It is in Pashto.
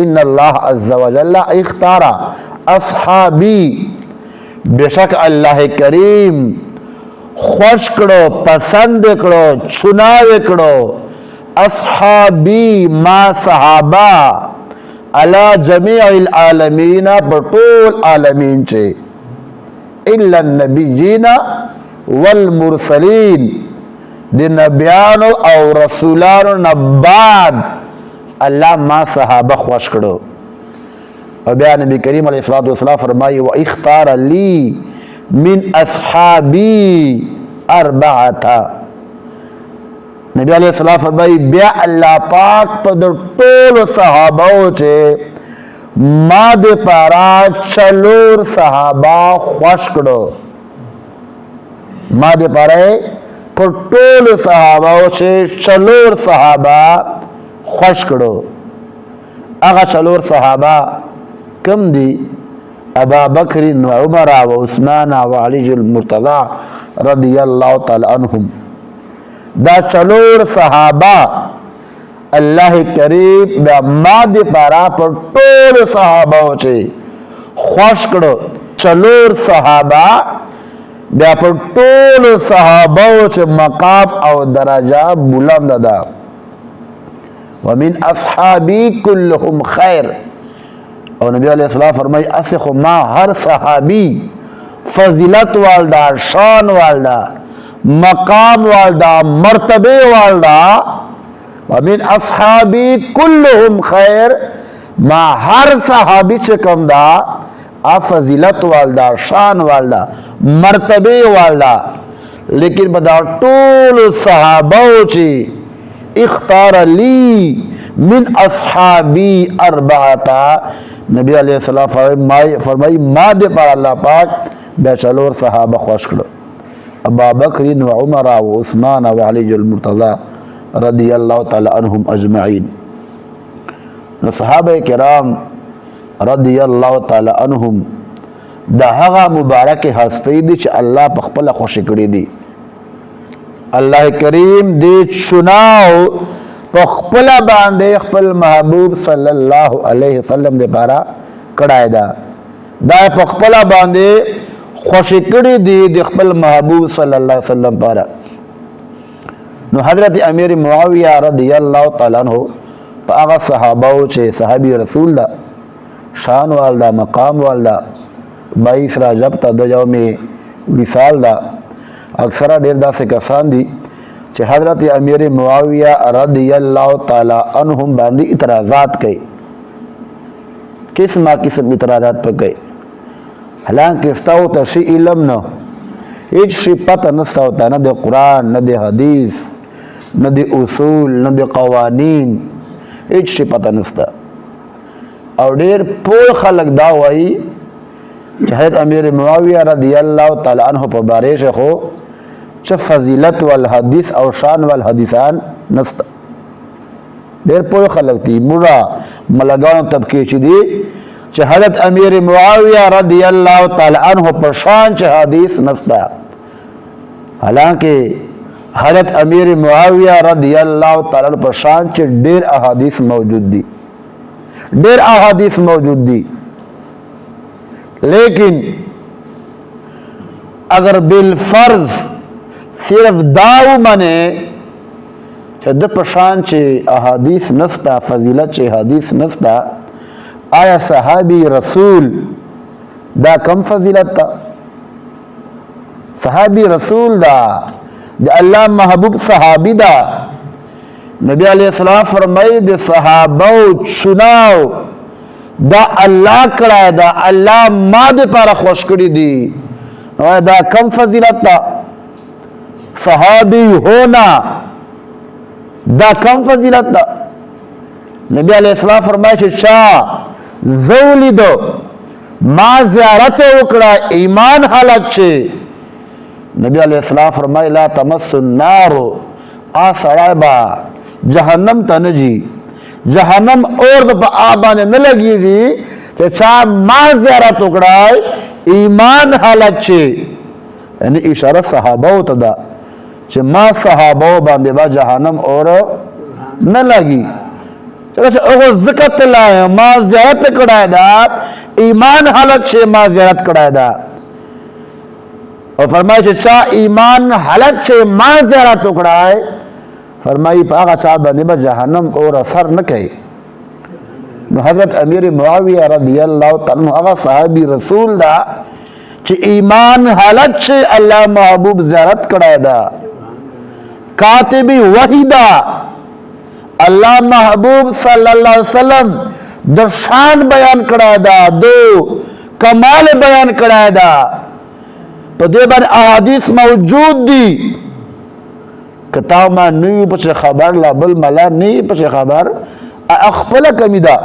ان اللہ عز وجل اختار اصحابی، بشک اللہ کریم خوش کړو، پسند کړو، چناو کړو اصحابی ما صحابہ علی جمیع العالمین، بطول عالمین چے، الا النبیین والمرسلین، دی نبیانو او رسولانو نباد اللہ ما صحابہ خوش کړو. اور بیا نبی کریم علیہ الصلوۃ والسلام فرمائی واختار لی من اصحابی اربعتا، نبی علیہ السلام فرمائی بیا اللہ پاک پا در طول صحاباو چے ما دے پارا چلور صحابہ خوش کڑو، ما دے پارا پر طول صحاباو چے چلور صحابہ خوش کڑو. اگا چلور صحابہ کم دی؟ ابا بکر و عمر و عثمان و علی المرتضی رضی اللہ تعالی عنہم. دا چلور صحابہ اللہ کریم دا ما دی پارا پر طول صحابہ چے خوش کرو. چلور صحابہ دا پر طول صحابہ چے مقام او درجہ بلند دا. ومن اصحابی کلہم خیر، اور نبی علیہ السلام فرمائی اسخو ما ہر صحابی فضیلت والدا، شان والدا، مقام والدا، مرتبے والدا. ومن اصحابی کلہم خیر، ما ہر صحابی چکم دا فضیلت والدا، شان والدا، مرتبے والدا. لیکن بدا طول صحابہ چی اختار لی من اصحابی اربعتا، نبی علیہ السلام فرمائی ما دے پر اللہ پاک بے چلور صحابہ خوش کرو، ابا بکر و عمر و عثمان و علی المرتضی رضی اللہ تعالی عنہم اجمعین. صحابہ کرام رضی اللہ تعالی عنہم دا ہغا مبارک ہستی دی چھ اللہ پخپل خوش کری دی. اللہ کریم دی چناو پخپل باندے خپل محبوب صلی اللہ علیہ وسلم دے پارا کڑائے دا. دا پخپل باندے خوش کری دی خپل محبوب صلی اللہ علیہ وسلم پارا. نو حضرت امیر معاویہ رضی اللہ تعالیٰ عنہ پا آغا صحاباو چھے صحابی رسول دا، شان والدا، مقام والدا، 22 رجب تا 2 یوم وصال دا. اکثرہ دیر دا سے کسان دی چھے حضرت امیر معاویہ رضی اللہ تعالیٰ عنہم باندی اعتراضات کئی، قسم اعتراضات پر کئی. حالانکہ استاو تا شی علم نو، ایچ شی پتہ نستا ہوتا، نہ دے قرآن، نہ دے حدیث، نہ دے اصول، نہ دے قوانین، ایچ شی پتہ نستا. اور دیر پول خلق دا ہوئی حضرت امیر معاویہ رضی اللہ تعالیٰ عنہ پر بارش خو چھ فضیلت والحدیث او شان والحدیثان نستا. دیر پول خلق تی مرا ملگان طبقی چی دی چھ حضرت امیر معاویہ رضی اللہ تعالیٰ عنہ پر شان چھ حدیث نستا. حالانکہ حضرت امیر معاویہ رضی اللہ تعالیٰ عنہ پر شان چھ دیر احادیث موجود دی، دیر احادیث موجود دی. لیکن اگر بالفرض صرف داو منے چھ د پشان چھ احادیث نستا، فضیلت چھ حدیث نستا، آیا صحابی رسول دا کم فضیلت تا؟ صحابی رسول دا اللہ محبوب صحابی دا. نبی علیہ السلام فرمائی دے صحابہ چناو دا اللہ کڑا دا اللہ ما دے پارا خوش کری دی، دا کم فضیلت تا؟ صحابی ہونا دا کم فضیلت تا؟ نبی علیہ السلام فرمائی چھے شاہ زولی دو ما زیارت اکڑا ایمان حالت چھے. نبی علیہ السلام فرمائی لا تمس النار، آسڑائے با جہنم تا نجی، جہنم اور با آبانے نلگی جی کہ چاہ ما زیارت اکڑا ایمان حالت چھے. یعنی اشارہ صحابہ ہوتا دا چھے ما صحابہ باندے با جہنم اور نلگی. چرته هغه زکات لا ما زیارت کړای دا ایمان حالت شه ما زیارت کړای دا او فرمایي چې چا ایمان حالت شه ما زیارت وکړای فرمایي په هغه چا باندې به جهنم اور اثر نه کوي نو حضرت امیر معاویه رضی الله تعالی عنہ هغه صحابي رسول دا چې ایمان حالت شه الله محبوب زیارت کړای دا کاتب وحی دا اللہ محبوب صلی اللہ علیہ وسلم دو شان بیان کړای دا دو کمال بیان کړای دا په دې باندې احادیث موجود دي کتاب ما نیو په خبر لا بل ملا نه په خبر خپل کمی دا